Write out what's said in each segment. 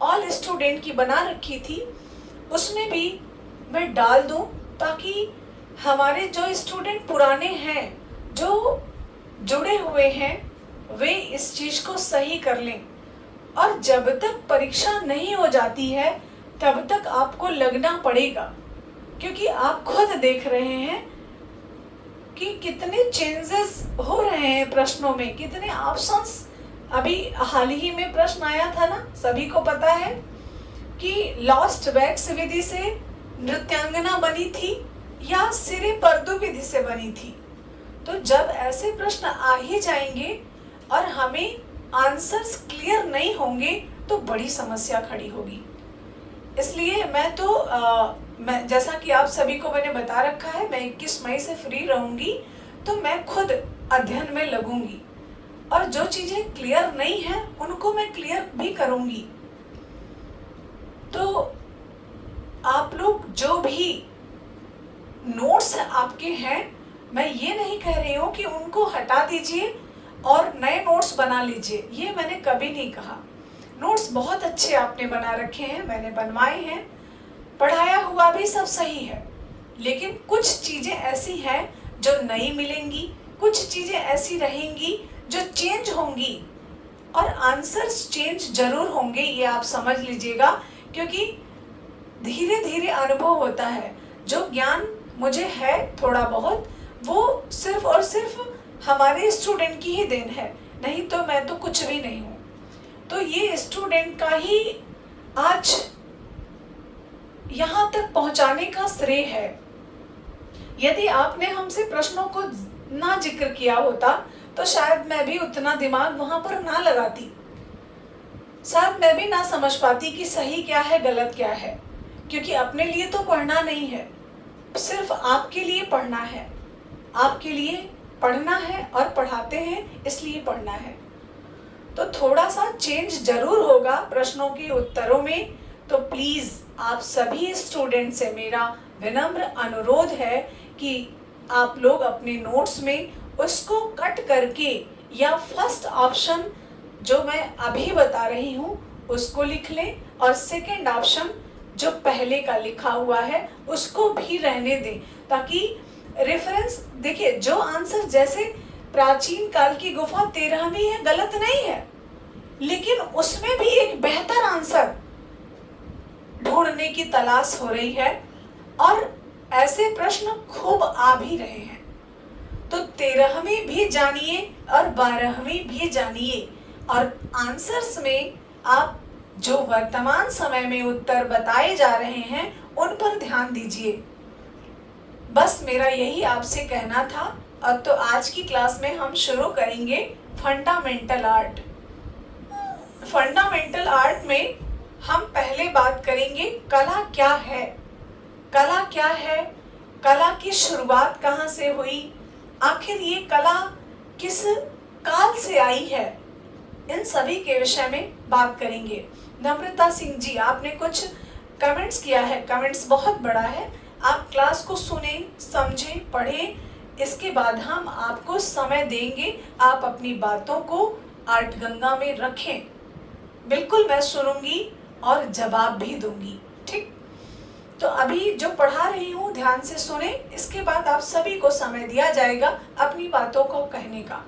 All student की बना रखी थी, उसमें भी मैं डाल दूं ताकि हमारे जो स्टूडेंट पुराने हैं, जो जुड़े हुए हैं, वे इस चीज़ को सही कर लें। और जब तक परीक्षा नहीं हो जाती है तब तक आपको लगना पड़ेगा, क्योंकि आप खुद देख रहे हैं कि कितने चेंजेस हो रहे हैं प्रश्नों में, कितने ऑप्शंस। अभी हाल ही में प्रश्न आया था ना, सभी को पता है कि लॉस्ट वैक्स विधि से नृत्यांगना बनी थी या सिरे पर्दू विधि से बनी थी। तो जब ऐसे प्रश्न आ ही जाएंगे और हमें आंसर्स क्लियर नहीं होंगे तो बड़ी समस्या खड़ी होगी। इसलिए मैं जैसा कि आप सभी को मैंने बता रखा है, मैं 21 मई से फ्री रहूंगी, तो मैं खुद अध्ययन में लगूंगी और जो चीजें क्लियर नहीं है उनको मैं क्लियर भी करूंगी। तो आप लोग जो भी नोट्स आपके हैं, मैं ये नहीं कह रही हूँ कि उनको हटा दीजिए और नए नोट्स बना लीजिए, ये मैंने कभी नहीं कहा। नोट्स बहुत अच्छे आपने बना रखे हैं, मैंने बनवाए हैं, पढ़ाया हुआ भी सब सही है, लेकिन कुछ चीज़ें ऐसी हैं जो नई मिलेंगी, कुछ चीज़ें ऐसी रहेंगी जो चेंज होंगी और आंसर्स चेंज जरूर होंगे, ये आप समझ लीजिएगा। क्योंकि धीरे धीरे अनुभव होता है। जो ज्ञान मुझे है थोड़ा बहुत, वो सिर्फ और सिर्फ हमारे स्टूडेंट की ही देन है, नहीं तो मैं तो कुछ भी नहीं हूँ। तो ये स्टूडेंट का ही आज यहाँ तक पहुँचाने का श्रेय है। यदि आपने हमसे प्रश्नों को ना जिक्र किया होता तो शायद मैं भी उतना दिमाग वहाँ पर ना लगाती, शायद मैं भी ना समझ पाती कि सही क्या है गलत क्या है। क्योंकि अपने लिए तो पढ़ना नहीं है, सिर्फ आपके लिए पढ़ना है, आपके लिए पढ़ना है और पढ़ाते हैं इसलिए पढ़ना है। तो थोड़ा सा चेंज जरूर होगा प्रश्नों के उत्तरों में। तो प्लीज़ आप सभी स्टूडेंट से मेरा विनम्र अनुरोध है कि आप लोग अपने नोट्स में उसको कट करके या फर्स्ट ऑप्शन जो मैं अभी बता रही हूँ उसको लिख लें और सेकंड ऑप्शन जो पहले का लिखा हुआ है उसको भी रहने दें, ताकि रेफरेंस देखिए। जो आंसर जैसे प्राचीन काल की गुफा 13वीं है, गलत नहीं है, लेकिन उसमें भी एक बेहतर आंसर ढूंढने की तलाश हो रही है और ऐसे प्रश्न खूब आ भी रहे हैं। तो 13वीं भी जानिए और 12वीं भी जानिए और आंसर्स में आप जो वर्तमान समय में उत्तर बताए जा रहे हैं उन पर ध्यान दीजिए। बस मेरा यही आपसे कहना था। अब तो आज की क्लास में हम शुरू करेंगे फंडामेंटल आर्ट। फंडामेंटल आर्ट में हम पहले बात करेंगे कला क्या है, कला क्या है, कला की शुरुआत कहाँ से हुई, आखिर ये कला किस काल से आई है, इन सभी के विषय में बात करेंगे। नम्रता सिंह जी, आपने कुछ कमेंट्स किया है, कमेंट्स बहुत बड़ा है, आप क्लास को सुने, समझें, पढ़ें, इसके बाद हम आपको समय देंगे, आप अपनी बातों को आर्ट गंगा में रखें। बिल्कुल मैं सुनूंगी और जवाब भी दूंगी, ठीक। तो अभी जो पढ़ा रही हूँ ध्यान से सुने, इसके बाद आप सभी को समय दिया जाएगा अपनी बातों को कहने का।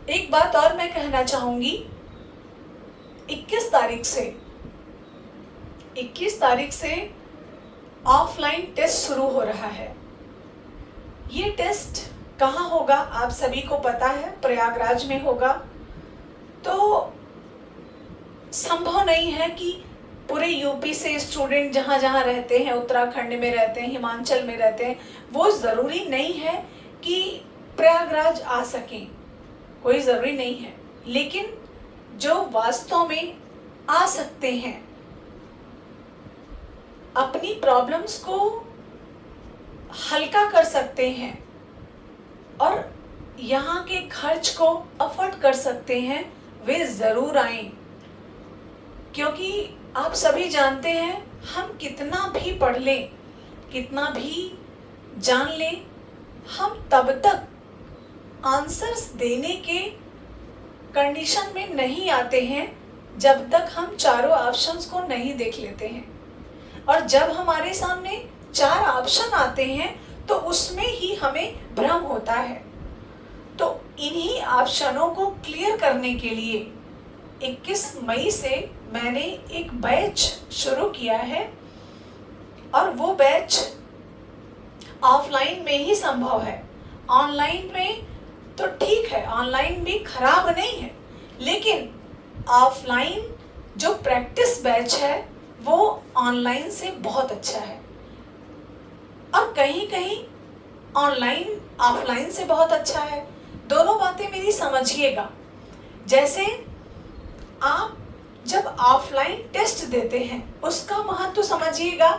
एक बात और मैं कहना चाहूंगी, 21 तारीख से ऑफलाइन टेस्ट शुरू हो रहा है। ये टेस्ट कहाँ होगा आप सभी को पता है, प्रयागराज में होगा। तो संभव नहीं है कि पूरे यूपी से स्टूडेंट जहाँ जहाँ रहते हैं, उत्तराखंड में रहते हैं, हिमाचल में रहते हैं, वो ज़रूरी नहीं है कि प्रयागराज आ सकें, कोई ज़रूरी नहीं है। लेकिन जो वास्तव में आ सकते हैं, अपनी प्रॉब्लम्स को हल्का कर सकते हैं और यहाँ के खर्च को अफोर्ड कर सकते हैं, वे ज़रूर आएं। क्योंकि आप सभी जानते हैं, हम कितना भी पढ़ लें, कितना भी जान लें, हम तब तक आंसर्स देने के कंडीशन में नहीं आते हैं जब तक हम चारों ऑप्शंस को नहीं देख लेते हैं। और जब हमारे सामने 4 ऑप्शन आते हैं तो उसमें ही हमें भ्रम होता है। तो इन्हीं ऑप्शनों को क्लियर करने के लिए 21 मई से मैंने एक बैच शुरू किया है, और वो बैच ऑफलाइन में ही संभव है। ऑनलाइन में तो ठीक है, ऑनलाइन भी खराब नहीं है, लेकिन ऑफलाइन जो प्रैक्टिस बैच है वो ऑनलाइन से बहुत अच्छा है। और कहीं कहीं ऑनलाइन ऑफलाइन से बहुत अच्छा है। दोनों बातें मेरी समझिएगा। जैसे आप जब ऑफलाइन टेस्ट देते हैं उसका महत्व समझिएगा,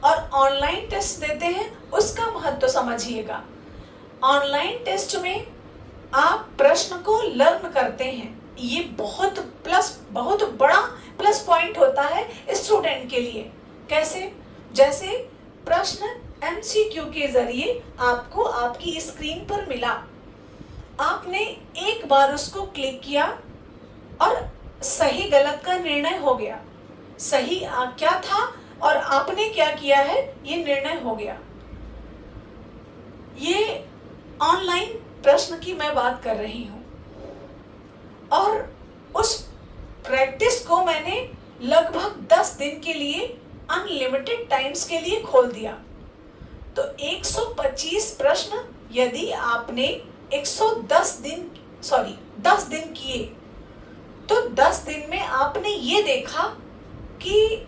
और ऑनलाइन टेस्ट देते हैं उसका महत्व समझिएगा। ऑनलाइन टेस्ट में आप प्रश्न को लर्न करते हैं, ये बहुत बड़ा प्लस पॉइंट होता है स्टूडेंट के लिए। कैसे? जैसे प्रश्न एमसीक्यू के जरिए आपको आपकी स्क्रीन पर मिला, आपने एक बार उसको क्लिक किया और सही गलत का निर्णय हो गया। सही क्या था और आपने क्या किया है ये निर्णय हो गया। ये ऑनलाइन प्रश्न की मैं बात कर रही हूँ, और उस प्रैक्टिस को मैंने लगभग 10 दिन के लिए अनलिमिटेड टाइम्स के लिए खोल दिया। तो 125 प्रश्न यदि आपने 10 दिन किए तो 10 दिन में आपने ये देखा कि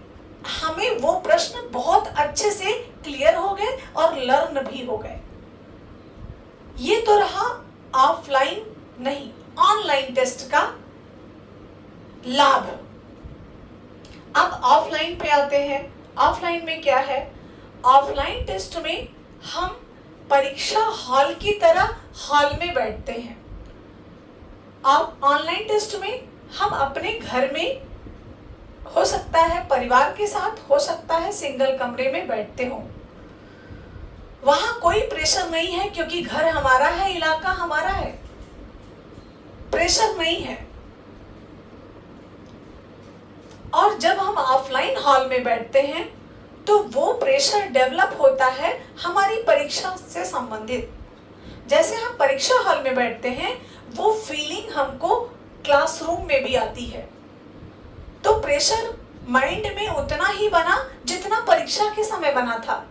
हमें वो प्रश्न बहुत अच्छे से क्लियर हो गए और लर्न भी हो गए। ये तो रहा ऑफलाइन नहीं, ऑनलाइन टेस्ट का लाभ। अब ऑफलाइन पे आते हैं। ऑफलाइन में क्या है? ऑफलाइन टेस्ट में हम परीक्षा हॉल की तरह हॉल में बैठते हैं। अब ऑनलाइन टेस्ट में हम अपने घर में, हो सकता है परिवार के साथ, हो सकता है सिंगल कमरे में बैठते हो। वहां कोई प्रेशर नहीं है क्योंकि घर हमारा है, इलाका हमारा है, प्रेशर नहीं है। और जब हम ऑफलाइन हॉल में बैठते हैं तो वो प्रेशर डेवलप होता है हमारी परीक्षा से संबंधित। जैसे हम परीक्षा हॉल में बैठते हैं वो फीलिंग हमको क्लासरूम में भी आती है। तो प्रेशर माइंड में उतना ही बना जितना परीक्षा के समय बना था।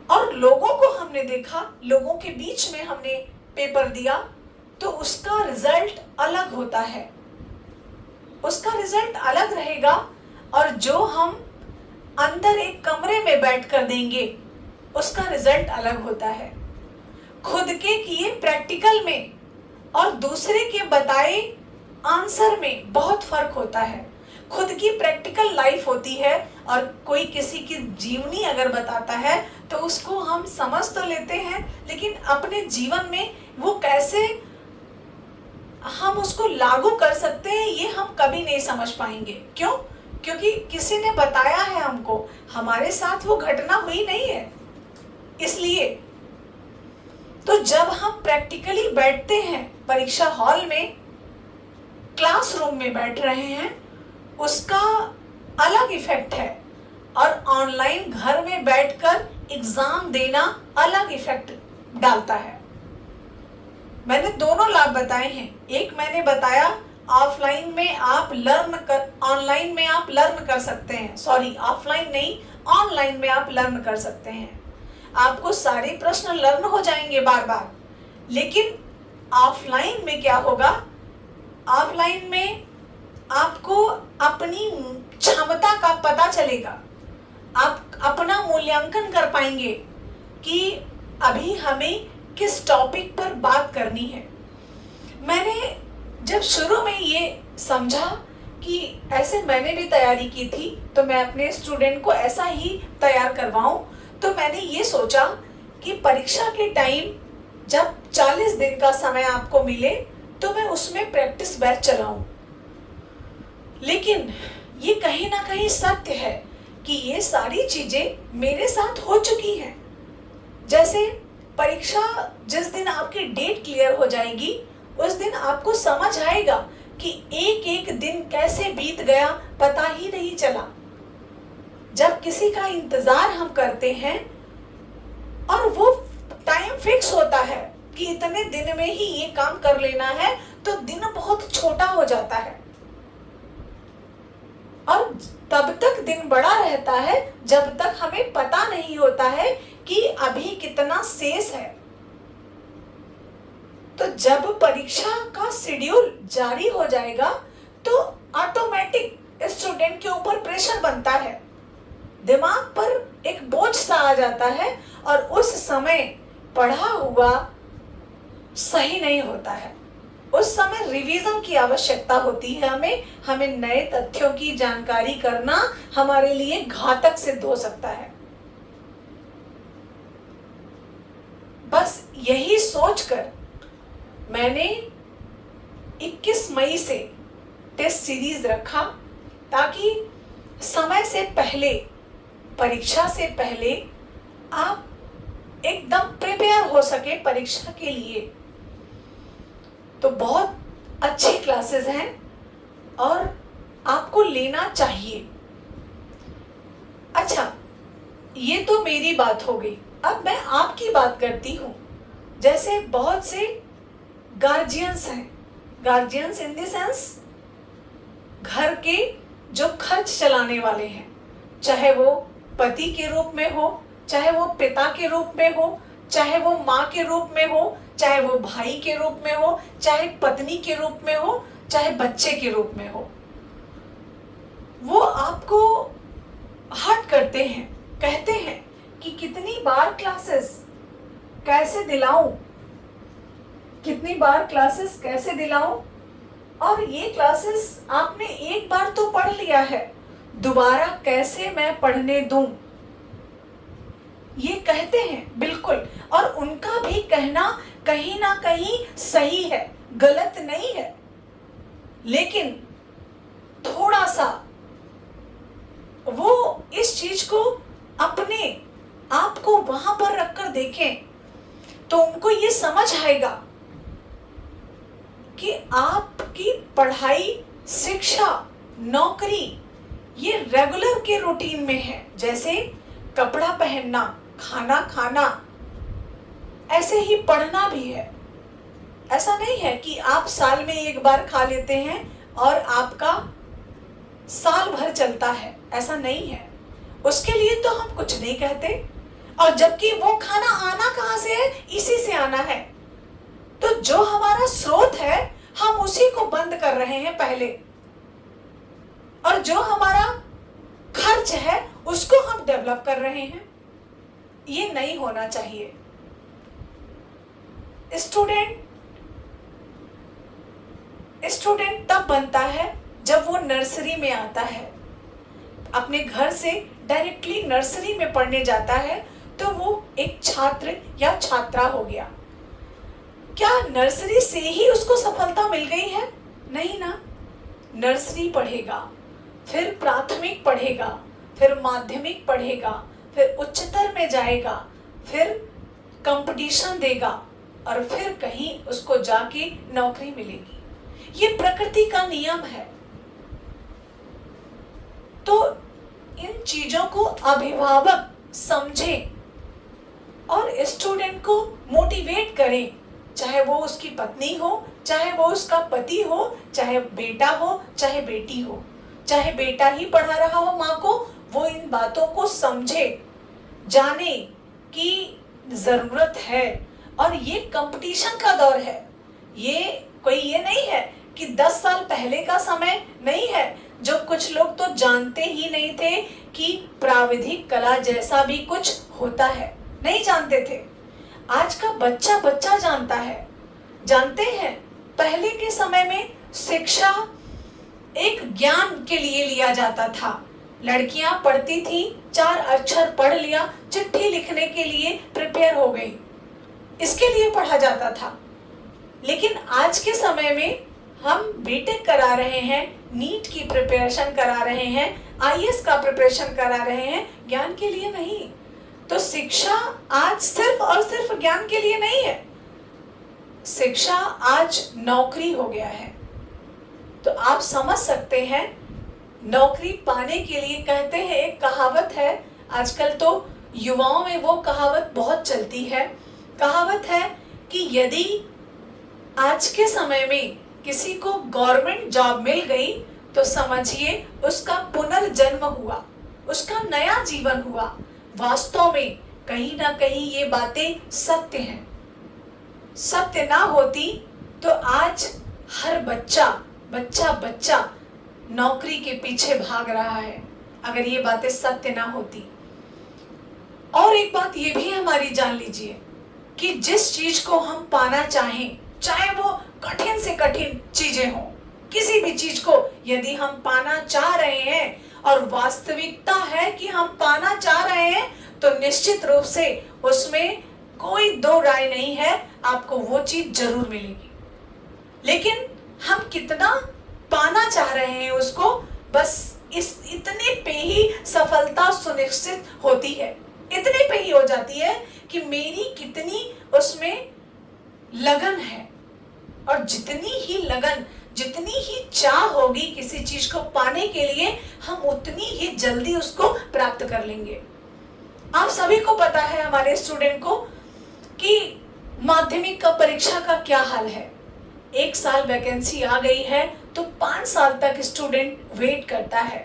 और लोगों को हमने देखा, लोगों के बीच में हमने पेपर दिया तो उसका रिजल्ट अलग होता है, उसका रिजल्ट अलग रहेगा। और जो हम अंदर एक कमरे में बैठकर देंगे उसका रिजल्ट अलग होता है। खुद के किए प्रैक्टिकल में और दूसरे के बताए आंसर में बहुत फर्क होता है। खुद की प्रैक्टिकल लाइफ होती है और कोई किसी की जीवनी अगर बताता है तो उसको हम समझ तो लेते हैं, लेकिन अपने जीवन में वो कैसे हम उसको लागू कर सकते हैं ये हम कभी नहीं समझ पाएंगे। क्यों? क्योंकि किसी ने बताया है हमको, हमारे साथ वो घटना हुई नहीं है। इसलिए तो जब हम प्रैक्टिकली बैठते हैं परीक्षा हॉल में, क्लासरूम में बैठ रहे हैं, उसका अलग इफेक्ट है। और ऑनलाइन घर में बैठकर एग्जाम देना अलग इफेक्ट डालता है। मैंने दोनों लाभ बताए हैं। एक मैंने बताया ऑफलाइन में आप ऑनलाइन में आप लर्न कर सकते हैं, सॉरी ऑफलाइन नहीं, ऑनलाइन में आप लर्न कर सकते हैं। आपको सारे प्रश्न लर्न हो जाएंगे बार बार। लेकिन ऑफलाइन में क्या होगा? ऑफलाइन में आपको अपनी क्षमता का पता चलेगा, आप अपना मूल्यांकन कर पाएंगे कि अभी हमें किस टॉपिक पर बात करनी है। मैंने जब शुरू में ये समझा कि ऐसे मैंने भी तैयारी की थी तो मैं अपने स्टूडेंट को ऐसा ही तैयार करवाऊं, तो मैंने ये सोचा कि परीक्षा के टाइम जब 40 दिन का समय आपको मिले तो मैं उसमें प्रैक्टिस बैच चलाऊं। लेकिन ये कहीं ना कहीं सत्य है कि ये सारी चीजें मेरे साथ हो चुकी हैं। जैसे परीक्षा जिस दिन आपकी डेट क्लियर हो जाएगी उस दिन आपको समझ आएगा कि एक एक दिन कैसे बीत गया पता ही नहीं चला। जब किसी का इंतजार हम करते हैं और वो टाइम फिक्स होता है कि इतने दिन में ही ये काम कर लेना है, तो दिन बहुत छोटा हो जाता है और तब तक दिन बड़ा रहता है जब तक हमें पता नहीं होता है कि अभी कितना शेष है। तो जब परीक्षा का शेड्यूल जारी हो जाएगा तो ऑटोमेटिक स्टूडेंट के ऊपर प्रेशर बनता है, दिमाग पर एक बोझ सा आ जाता है और उस समय पढ़ा हुआ सही नहीं होता है। उस समय रिवीजन की आवश्यकता होती है। हमें नए तथ्यों की जानकारी करना हमारे लिए घातक सिद्ध हो सकता है। बस यही सोचकर मैंने 21 मई से टेस्ट सीरीज रखा, ताकि समय से पहले, परीक्षा से पहले आप एकदम प्रिपेयर हो सके परीक्षा के लिए। तो बहुत अच्छी क्लासेस हैं और आपको लेना चाहिए। अच्छा, ये तो मेरी बात हो गई। अब मैं आपकी बात करती हूँ। जैसे बहुत से गार्जियंस हैं, गार्जियंस इन द सेंस घर के जो खर्च चलाने वाले हैं, चाहे वो पति के रूप में हो, चाहे वो पिता के रूप में हो, चाहे वो माँ के रूप में हो, चाहे वो भाई के रूप में हो, चाहे पत्नी के रूप में हो, चाहे बच्चे के रूप में हो। वो आपको हर्ट करते हैं, कहते हैं कि कितनी बार क्लासेस कैसे दिलाऊं, कितनी बार क्लासेस कैसे दिलाऊं, और ये क्लासेस आपने एक बार तो पढ़ लिया है, दोबारा कैसे मैं पढ़ने दूं, ये कहते हैं। बिल्कुल, और उनका भी कहना कहीं ना कहीं सही है, गलत नहीं है। लेकिन थोड़ा सा वो इस चीज को अपने आप को वहां पर रखकर देखें तो उनको ये समझ आएगा कि आपकी पढ़ाई, शिक्षा, नौकरी ये रेगुलर के रूटीन में है। जैसे कपड़ा पहनना, खाना खाना, ऐसे ही पढ़ना भी है। ऐसा नहीं है कि आप साल में एक बार खा लेते हैं और आपका साल भर चलता है, ऐसा नहीं है। उसके लिए तो हम कुछ नहीं कहते, और जबकि वो खाना आना कहाँ से है, इसी से आना है। तो जो हमारा स्रोत है हम उसी को बंद कर रहे हैं पहले, और जो हमारा खर्च है उसको हम डेवलप कर रहे हैं। ये नहीं होना चाहिए। स्टूडेंट तब बनता है जब वो नर्सरी में आता है, अपने घर से डायरेक्टली नर्सरी में पढ़ने जाता है, तो वो एक छात्र या छात्रा हो गया। क्या नर्सरी से ही उसको सफलता मिल गई है? नहीं ना। नर्सरी पढ़ेगा, फिर प्राथमिक पढ़ेगा, फिर माध्यमिक पढ़ेगा, फिर उच्चतर में जाएगा, फिर कंपटीशन देगा, और फिर कहीं उसको जाके नौकरी मिलेगी। ये प्रकृति का नियम है। तो इन चीजों को अभिभावक समझें और स्टूडेंट को मोटिवेट करें, चाहे वो उसकी पत्नी हो, चाहे वो उसका पति हो, चाहे बेटा हो, चाहे बेटी हो, चाहे बेटा ही पढ़ा रहा हो माँ को, वो इन बातों को समझे, जाने कि जरूरत है। और ये कंपटीशन का दौर है। ये कोई ये नहीं है कि 10 साल पहले का समय नहीं है, जो कुछ लोग तो जानते ही नहीं थे कि प्राविधिक कला जैसा भी कुछ होता है, नहीं जानते थे। आज का बच्चा बच्चा जानता है। जानते हैं, पहले के समय में शिक्षा एक ज्ञान के लिए लिया जाता था। लड़कियां पढ़ती थी, 4 अक्षर पढ़ लिया, चिट्ठी लिखने के लिए प्रिपेयर हो गई, इसके लिए पढ़ा जाता था। लेकिन आज के समय में हम बीटेक करा रहे हैं, नीट की प्रिपरेशन करा रहे हैं, आईएएस का प्रिपरेशन करा रहे हैं, ज्ञान के लिए नहीं। तो शिक्षा आज सिर्फ और सिर्फ ज्ञान के लिए नहीं है। शिक्षा आज नौकरी हो गया है। तो आप समझ सकते हैं, नौकरी पाने के लिए कहते हैं, एक कहावत है, आजकल तो युवाओं में वो कहावत बहुत चलती है। कहावत है कि यदि आज के समय में किसी को गवर्नमेंट जॉब मिल गई तो समझिए उसका पुनर्जन्म हुआ, उसका नया जीवन हुआ। वास्तव में कहीं ना कहीं ये बातें सत्य हैं। सत्य ना होती तो आज हर बच्चा बच्चा बच्चा नौकरी के पीछे भाग रहा है, अगर ये बातें सत्य ना होती। और एक बात ये भी हमारी जान लीजिए कि जिस चीज को हम पाना चाहें, चाहे वो कठिन से कठिन चीजें हों, किसी भी चीज को यदि हम पाना चाह रहे हैं और वास्तविकता है कि हम पाना चाह रहे हैं, तो निश्चित रूप से उसमें कोई दो राय नहीं है, आपको वो चीज जरूर मिलेगी। लेकिन हम कितना पाना चाह रहे हैं उसको, बस इतने पे ही सफलता सुनिश्चित होती है, इतने पे ही हो जाती है कि मेरी कितनी उसमें लगन है। और जितनी ही लगन, जितनी ही चाह होगी किसी चीज को पाने के लिए, हम उतनी ही जल्दी उसको प्राप्त कर लेंगे। आप सभी को पता है, हमारे स्टूडेंट को, कि माध्यमिक का परीक्षा का क्या हाल है। 1 साल वैकेंसी आ गई है तो 5 साल तक स्टूडेंट वेट करता है,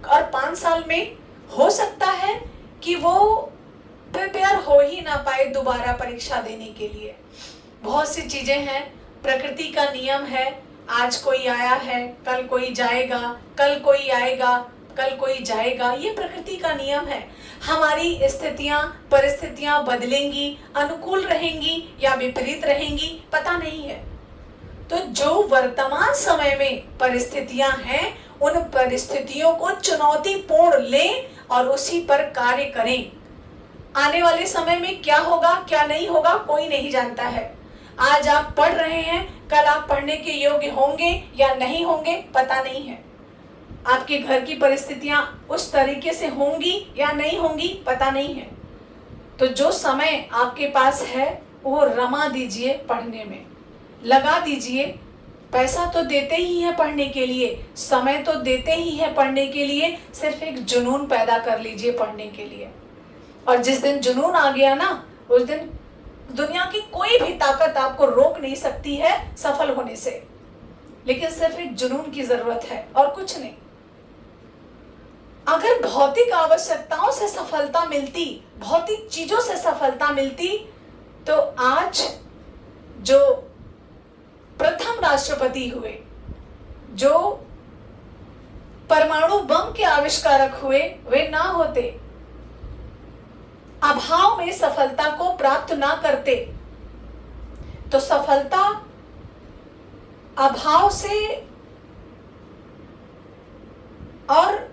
और 5 साल में हो सकता है कि वो प्रिपेयर हो ही ना पाए दोबारा परीक्षा देने के लिए। बहुत सी चीजें हैं, प्रकृति का नियम है, आज कोई आया है कल कोई जाएगा, कल कोई आएगा कल कोई जाएगा, ये प्रकृति का नियम है। हमारी स्थितियां परिस्थितियां बदलेंगी, अनुकूल रहेंगी या विपरीत रहेंगी, पता नहीं है। तो जो वर्तमान समय में परिस्थितियां हैं, उन परिस्थितियों को चुनौतीपूर्ण लें और उसी पर कार्य करें। आने वाले समय में क्या होगा क्या नहीं होगा कोई नहीं जानता है। आज आप पढ़ रहे हैं, कल आप पढ़ने के योग्य होंगे या नहीं होंगे पता नहीं है। आपके घर की परिस्थितियां उस तरीके से होंगी या नहीं होंगी पता नहीं है। तो जो समय आपके पास है वो रमा दीजिए, पढ़ने में लगा दीजिए। पैसा तो देते ही है पढ़ने के लिए, समय तो देते ही है पढ़ने के लिए, सिर्फ एक जुनून पैदा कर लीजिए पढ़ने के लिए। और जिस दिन जुनून आ गया ना, उस दिन दुनिया की कोई भी ताकत आपको रोक नहीं सकती है सफल होने से। लेकिन सिर्फ एक जुनून की जरूरत है और कुछ नहीं। अगर भौतिक आवश्यकताओं से सफलता मिलती, भौतिक चीजों से सफलता मिलती, तो आज जो प्रथम राष्ट्रपति हुए, जो परमाणु बम के आविष्कारक हुए, वे ना होते। अभाव में सफलता को प्राप्त ना करते तो सफलता अभाव से और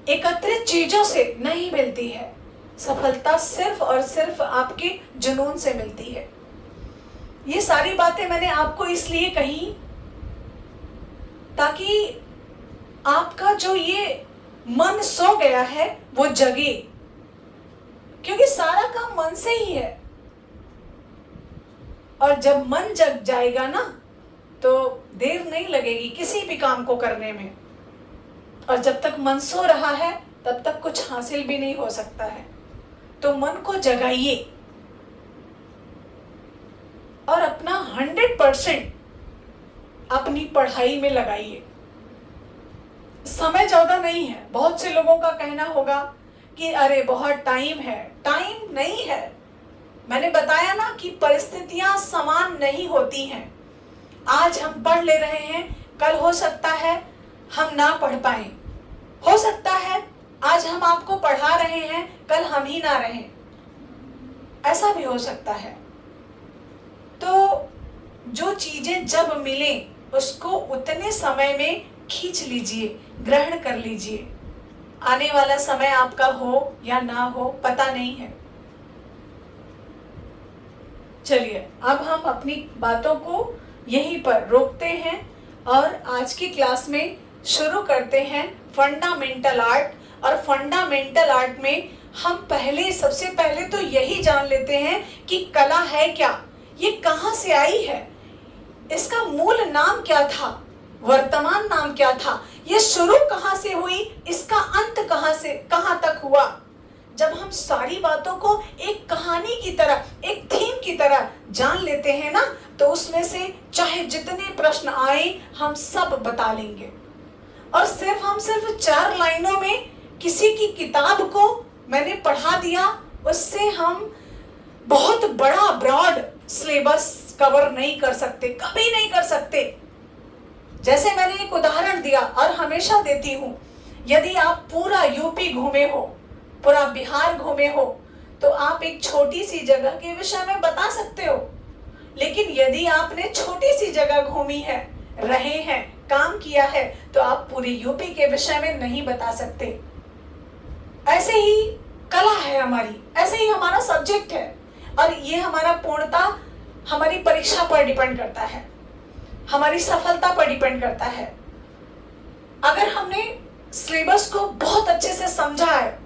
एकत्रित चीजों से नहीं मिलती है। सफलता सिर्फ और सिर्फ आपके जुनून से मिलती है। ये सारी बातें मैंने आपको इसलिए कही ताकि आपका जो ये मन सो गया है वो जगे, क्योंकि सारा काम मन से ही है। और जब मन जग जाएगा ना, तो देर नहीं लगेगी किसी भी काम को करने में। और जब तक मन सो रहा है तब तक कुछ हासिल भी नहीं हो सकता है। तो मन को जगाइए और अपना 100% अपनी पढ़ाई में लगाइए। समय ज्यादा नहीं है। बहुत से लोगों का कहना होगा कि अरे बहुत टाइम है। टाइम नहीं है। मैंने बताया ना कि परिस्थितियां समान नहीं होती हैं। आज हम पढ़ ले रहे हैं, कल हो सकता है हम ना पढ़ पाए। हो सकता है आज हम आपको पढ़ा रहे हैं, कल हम ही ना रहें। ऐसा भी हो सकता है। तो जो चीजें जब मिले उसको उतने समय में खींच लीजिए, ग्रहण कर लीजिए। आने वाला समय आपका हो या ना हो पता नहीं है। चलिए अब हम अपनी बातों को यहीं पर रोकते हैं और आज की क्लास में शुरू करते हैं फंडामेंटल आर्ट। और फंडामेंटल आर्ट में हम सबसे पहले तो यही जान लेते हैं कि कला है क्या, ये कहाँ से आई है, इसका मूल नाम क्या था, वर्तमान नाम क्या था, ये शुरू कहां से हुई, इसका अंत कहां से कहां तक हुआ। जब हम सारी बातों को एक कहानी की तरह, एक थीम की तरह जान लेते हैं ना, तो उसमें से चाहे जितने प्रश्न आए हम सब बता लेंगे। और हम सिर्फ 4 लाइनों में किसी की किताब को मैंने पढ़ा दिया, उससे हम बहुत बड़ा ब्रॉड सिलेबस कवर नहीं कर सकते, कभी नहीं कर सकते। जैसे मैंने एक उदाहरण दिया और हमेशा देती हूं, यदि आप पूरा यूपी घूमे हो, पूरा बिहार घूमे हो, तो आप एक छोटी सी जगह के विषय में बता सकते हो। लेकिन यदि आपने छोटी सी जगह घूमी है, रहे हैं, काम किया है, तो आप पूरी यूपी के विषय में नहीं बता सकते। ऐसे ही कला है हमारी, ऐसे ही हमारा सब्जेक्ट है, और ये हमारा पूर्णता हमारी परीक्षा पर डिपेंड करता है, हमारी सफलता पर डिपेंड करता है। अगर हमने सिलेबस को बहुत अच्छे से समझा है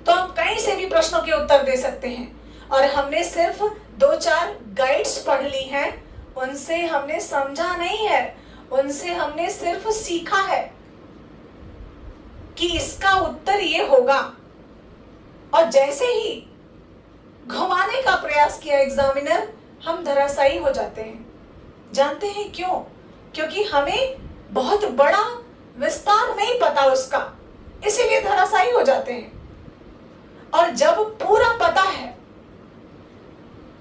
तो हम कहीं से भी प्रश्नों के उत्तर दे सकते हैं। और हमने सिर्फ 2-4 गाइड्स पढ़ ली हैं, उनसे हमने समझा नहीं है, उनसे हमने सिर्फ सीखा है कि इसका उत्तर ये होगा, और जैसे ही घुमाने का प्रयास किया एग्जामिनर, हम धराशायी हो जाते हैं। जानते हैं क्यों? क्योंकि हमें बहुत बड़ा विस्तार नहीं पता उसका, इसीलिए धराशायी हो जाते हैं। और जब पूरा पता है,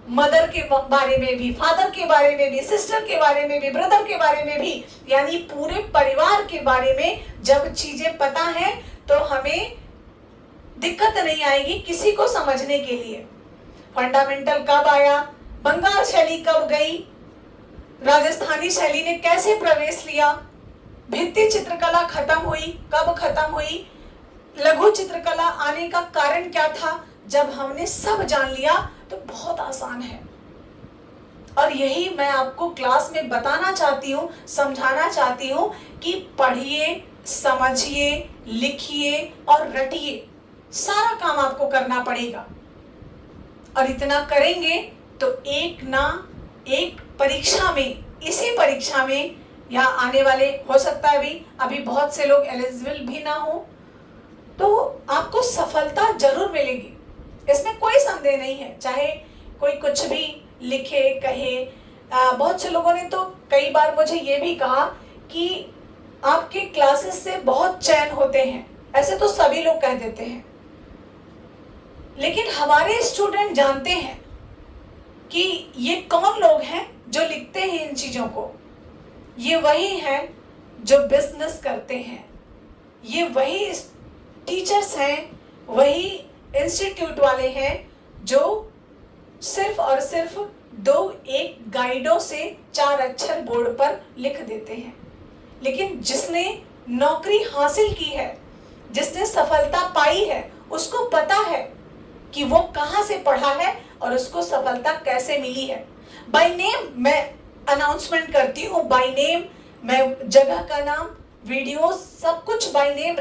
मदर के बारे में भी, फादर के बारे में भी, सिस्टर के बारे में भी, ब्रदर के बारे में भी, यानी पूरे परिवार के बारे में जब चीजें पता है, तो हमें दिक्कत नहीं आएगी किसी को समझने के लिए। फंडामेंटल कब आया, बंगाल शैली कब गई, राजस्थानी शैली ने कैसे प्रवेश लिया, भित्ति चित्रकला खत्म हुई, कब खत्म हुई, लघु चित्रकला आने का कारण क्या था, जब हमने सब जान लिया तो बहुत आसान है। और यही मैं आपको क्लास में बताना चाहती हूँ, समझाना चाहती हूँ कि पढ़िए, समझिए, लिखिए और रटिए, सारा काम आपको करना पड़ेगा। और इतना करेंगे तो एक ना एक परीक्षा में, इसी परीक्षा में या आने वाले, हो सकता है अभी बहुत से लोग एलिजिबल भी ना हो, तो आपको सफलता जरूर मिलेगी, इसमें कोई संदेह नहीं है। चाहे कोई कुछ भी लिखे, कहे। बहुत से लोगों ने तो कई बार मुझे ये भी कहा कि आपके क्लासेस से बहुत चैन होते हैं, ऐसे तो सभी लोग कह देते हैं। लेकिन हमारे स्टूडेंट जानते हैं कि ये कौन लोग हैं जो लिखते हैं इन चीजों को। ये वही हैं जो बिजनेस करते हैं, ये वही टीचर्स हैं, वही इंस्टीट्यूट वाले हैं जो सिर्फ और सिर्फ 2-1 गाइडों से 4 अक्षर बोर्ड पर लिख देते हैं। लेकिन जिसने नौकरी हासिल की है, जिसने सफलता पाई है, उसको पता है कि वो कहां से पढ़ा है और उसको सफलता कैसे मिली है। बाय नेम मैं अनाउंसमेंट करती हूँ, बाय नेम मैं जगह का नाम, वीडियो, सब कुछ बाय नेम